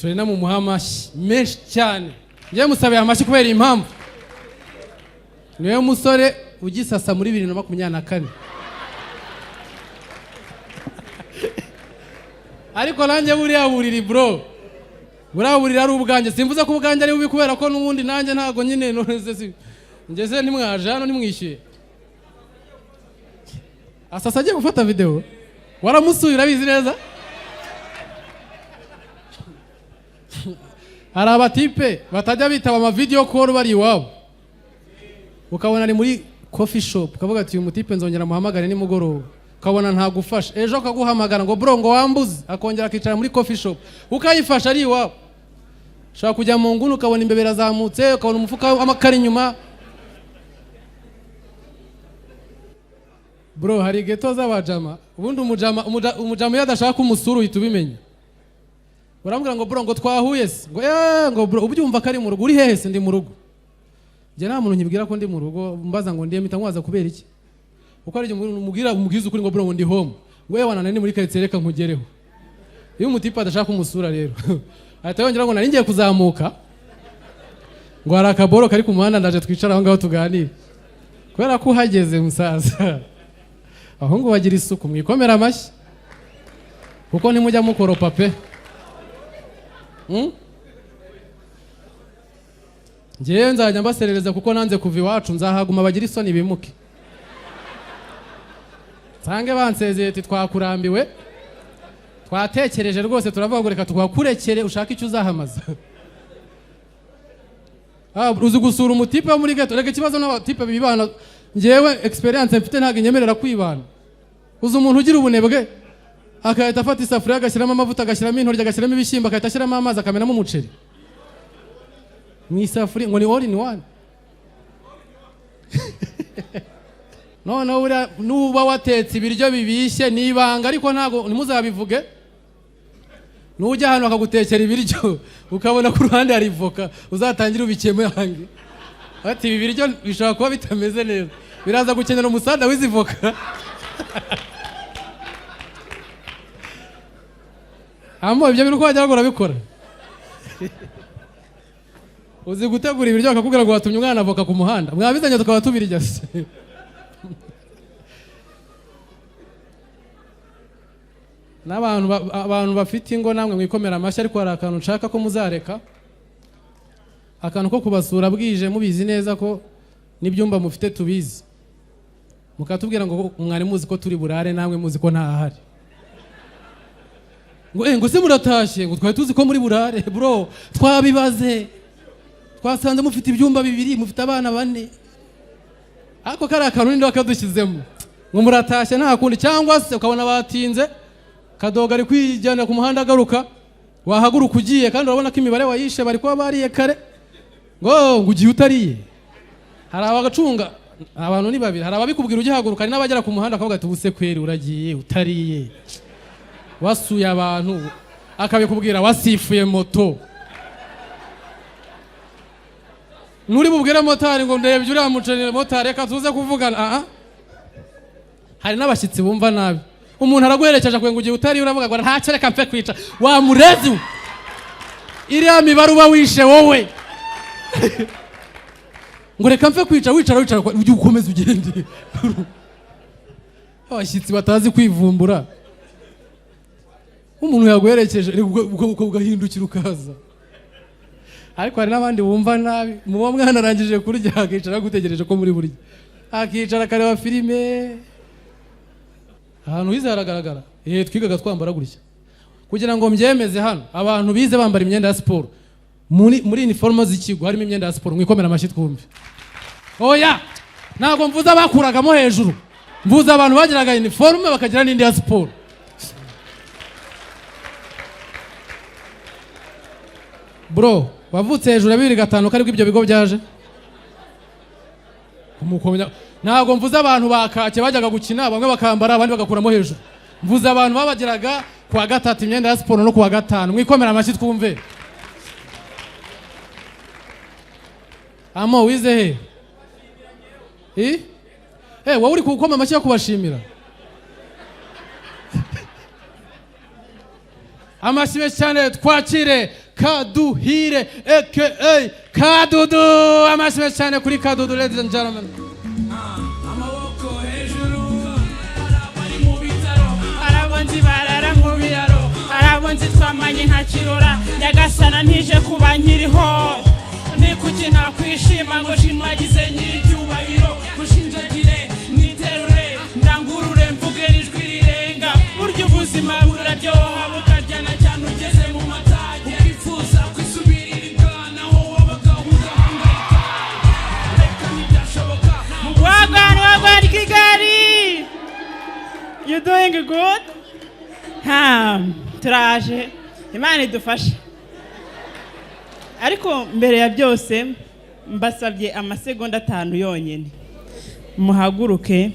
turena mu muhamashi menshi cyane ngiye musabe amashi kubera impamvu niwe musore ugisasa muri 2024 ariko nanjye buriya buriri bro buraburira ari ubwanjye simvuze ko ubwanjye ari bubi kubera ko nubundi nanjye ntago nyine nonese ngeze nimwaje hano nimwishyuye asasa agiye gufata video waramusubira bizi neza hari abatipe batajya bitaba ama video call bari iwabo ukabona ari muri coffee shop ukavuga ati uyu mutipe nzongera muhamagare nimugoroba ukabona ntagufasha ejo akaguhamagara ngo bro ngo wambuze akongera akicara muri coffee shop ukayifasha ari iwabo shaka kujya mu ngunu ukabona imbebera zamutse ukabona umufuka amakari inyuma bro hari geto z'abajama ubundi umujama yadashaka umusuru uhita ubimenya urambwira ngo bro ngo twahuye se ngo bro ubyumva kari mu rugo uri hehe se ndi mu rugo je nta muntu nyibwira ko ndi mu rugo mbaza ngo ndiye mita nkwaza kubera iki uko ari umubwiza ukuri ngo bro ngo ndi home ngo yewe wanane muri karitsiye reka nkugereho iyo umutipa adashaka umusura rero ahita yongera ngo nari ngiye kuzamuka ngo hari akaboro kari ku muhanda ndaje twicara aho ngaho tuganire kubera ko uhageze musaza aho ngo bagira isuku mwikomera amashyi kuko ntimujya mukoropa pe ngewe nzajya mbaserereza kuko nanze kuva iwacu nzahaguma bagira isoni bimuke nsange bansezeye ati twakurambiwe twatekereje rwose turavuga ngo reka twakurekere ushaka icyo uzahamaza uzi gusura umutipe wo muri geto reka ikibazo n'abatipe bibana ngewe experience mfite ntago inyemerera kwibana uzi umuntu ugira ubunebwe akahita afata isafuriya agashyiramo amavuta agashyiramo intoryi agashyiramo ibishyimbo akahita ashyiramo amazi akamenamo umuceri mu isafuriya ngo ni all in one noneho nuba watetse ibiryo bibishye nibanga ariko ntago ntimuzabivuge nujya hano akagutekera ibiryo ukabona ku ruhande hari voka uzatangira ubikeme hangi ati ibi biryo bishobora kuba bitameze neza biraza gukenera umusada w'izi voka amo ibyo bintu ko wajya urabikora uzi gutegura ibiryo akakubwira ngo watumye umwana avoka ku muhanda mwabizanye tukaba tubirya se n'abantu bafite ingo namwe mwikomera amashyi ariko hari akantu nshaka ko muzareka akantu ko kubasura bwije mubizi neza ko n'ibyumba mufite tubizi mukatubwira ngo mwari muzi ko turi burare namwe muzi ko ntahari ngo se muratashye ngo twari tuzi ko muri burare bro twabibaze twasanze mufite ibyumba bibiri mufite abana 4 ariko kari akantu ninde wakadushyizemo ngo muratashye nta kundi cyangwa se ukabona batinze kadoga ari kwijyana ku muhanda agaruka wahaguruka ugiye kandi urabona ko imibare wayishe bari kuba bariye kare ngo ugiye utariye hari abagacunga abantu ni babiri hari ababikubwira ugihaguruka ari n'abagera ku muhanda akavuga ati ubuse kweri uragiye utariye wasuye abantu akabikubwira wasifuye moto nuri bubwira motari ngo ndebye uriya mucenere motari reka tuze kuvugana hari n'abashyitsi bumva nabi umuntu araguherekeje akwenga ugiye utari uravuga ngo ntacyo reka mfe kwica wa murezi iriya mibare uba wishe wowe ngo reka mfe kwica wicara ujye ukomeza ugende abashyitsi batazi kwivumbura umuntu yaguherekeje ugahindukira ukaza ariko hari n'abandi bumva nabi muba mwana arangije kurya akicara gutegereje ko muri burya akicara akareba filime ahantu hize haragaragara twigaga twambara gutya kugira ngo mbyemeze hano abantu bize bambara imyenda ya siporo muri uniforme z'ikigo harimo imyenda ya siporo mwikomera amashyi twumve oya ntabwo mvuze abakuragamo hejuru mvuze abantu bagiraga uniforme bakagira n'indi ya siporo bro wavutse hejuru ya 2005 kariko ibyo bigo byaje umukomenya ntabwo mvuze abantu bakake bajyaga gukina bamwe bakambara abandi bagakuramo hejuru mvuze abantu babagiraga kuwa 3 imyenda ya siporo no kuwa 5 mwikomera amashyi twumve amo wize he wowe uri gukoma amashyi yo kubashimira amashyi cyane twakire Kaduhire aka Kadudu. Amashyi cyane kuri Kadudu, ladies and gentlemen. Amaboko hejuru arabari mu bitaro, arabonzi barara mu biraro, arabonzi twamanye nta kirora, Nyagasana ntije kuba nkiriho, ni kuki nakwishima ngo shimagize nyiricyubahiro, gushinjagire niterure ndangurure mvuge ijwi rirenga, burya ubuzima buraryoha bukaryana cyane ugeze mu matage, ukifuza kwisubirira ibwana aho wabaga ugahangayika, reka ntibyashoboka Wagwan Kigali. You doing good? Turaje Imana idufashe. Ariko mbere ya byose mbasabye amasegonda 5 yonyine, muhaguruke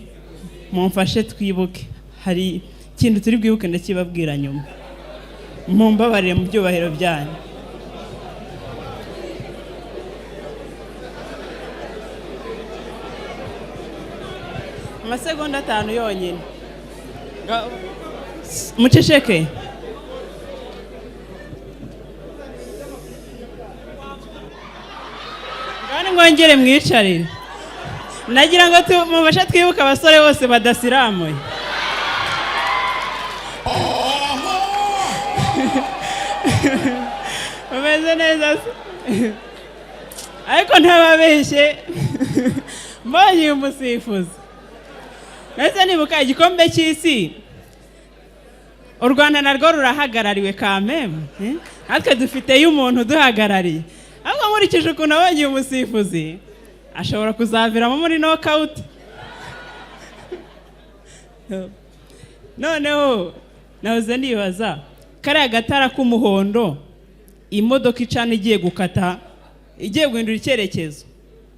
mumfashe twibuke. Hari ikintu turi bwibuke ndakibabwira nyuma, mumbabarire mu byubahiro byanyu. Amasegonda 5 yonyine, muceceke. Ngani ngongere mwicarire, nagira ngo mubashe twibuka abasore bose badasiramuye. Umeze neza ariko ntababeshye, mbonye umusifuzi. Nese nibuka igikombe cy'isi, u Rwanda narwo rurahagarariwe kameme, natwe dufite y'umuntu duhagarariye. Ahubwo nkurikije ukuntu abonye umusifuzi ashobora kuzaviramo muri knockout. Noneho nahoze nibaza, kariya gatara k'umuhondo imodoka icana igiye gukata, igiye guhindura icyerekezo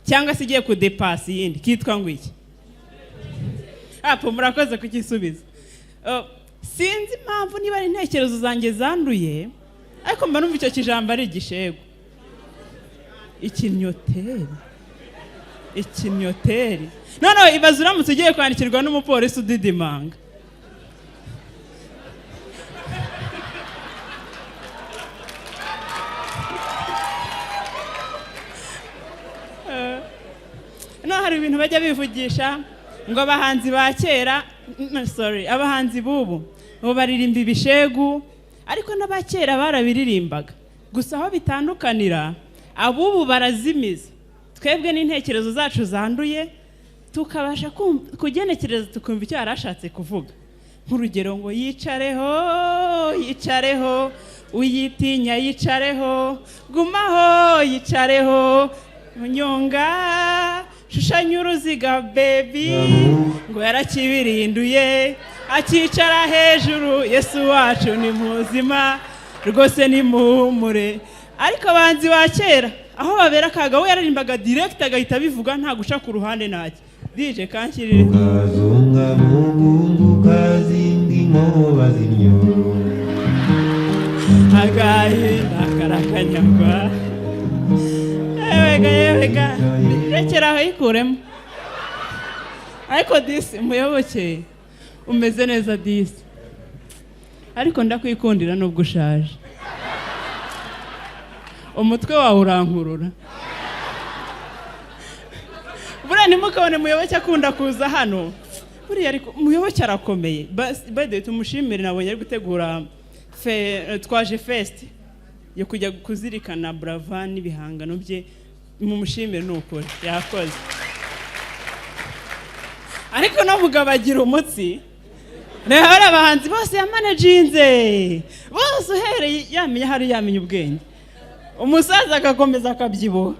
cyangwa se igiye kudepasa yindi, kitwa ngo iki? Apo murakoze kukisubiza. Sinzi impamvu niba ari intekerezo zanjye zanduye, ariko mba numva icyo kijambo ari igishego. Ikinyoteri. None ibaze uramutse ugiye kwandikirwa n'umupolisi udidimanga. No, hari ibintu bajya bivugisha ngo abahanzi ba kera, abahanzi bubu baririmba ibishegu, ariko n'abakera barabiririmbaga. Gusa aho bitandukanira, abubu barazimiza. Twebwe n'intekerezo zacu zanduye tukabasha kugenekereza tukumva icyo yarashatse kuvuga. Nk'urugero ngo yicareho uyitinya, yicareho gumaho, yicareho nyonga, shushanya uruziga baby, ngo yarakibirinduye akicara hejuru, Yesu wacu ni muzima rwose ni muhumure. Ariko abanzi ba kera aho babera kaga, we yaririmbaga direct agahita bivuga nta guca ku ruhande nake. DJ kanshyirire kazunga mungu kazindi mobazinyo agahinda karakanyagwa. Ewega rekera aho ikuremo. Ariko disi muyoboke umeze neza disi, ariko ndakwikundira nubwo ushaje. Umutwe wawe urankurura. Buriya ntimukabone muyoboke akunda kuza hano, buriya ariko muyoboke arakomeye. By the way tumushimire, nabonye ari gutegura twaje fest yo kujya kuzirikana Brava n'ibihangano bye. Mumushimire n'ukuri yakoze. Ariko no mugabagira umutsi, rero abahanzi bose yamanaginze bose uhereye yamenye hari yamenye ubwenge, umusaza agakomeza akabyibuha.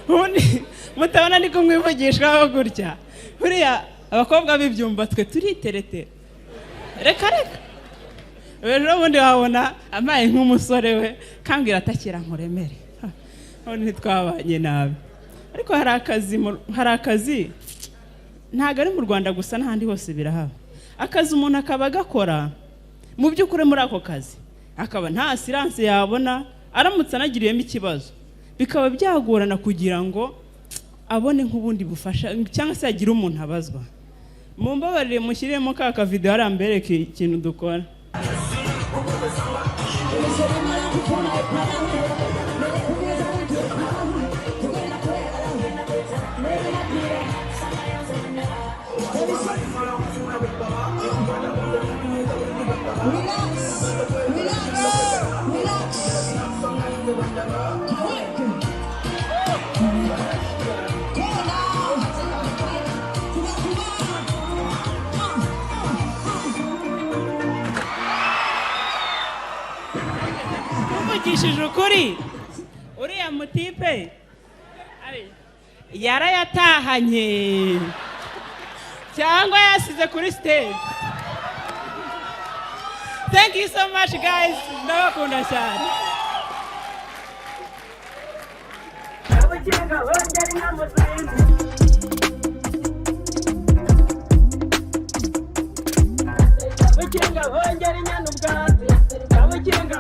None mutabona ni kumwivugishwaho gutya. Buriya abakobwa b'ibyumba twe turiteretera. Reka ejo bundi wabona amaye nk'umusore we kambwira atakira nkuremere. None ntitwabanye nabi. Ariko hari akazi ntago ari mu Rwanda gusa, n'ahandi hose birahaba. Akazi umuntu akaba agakora mu by'ukuri muri ako kazi akaba nta assurance yabona, aramutse anagiriyemo ikibazo bikaba byagorana kugira ngo abone nk'ubundi bufasha cyangwa se agira umuntu abazwa. Mumbabarire mushyiremo ka video ari ambereke ikintu dukora. Umukishije ukuri uriya mutipe yarayatahanye cyangwa yasize kuri stage. Thank you so much guys, ndabakunda cyane. Kabukinga bongera inyana ubwatsi, kabukinga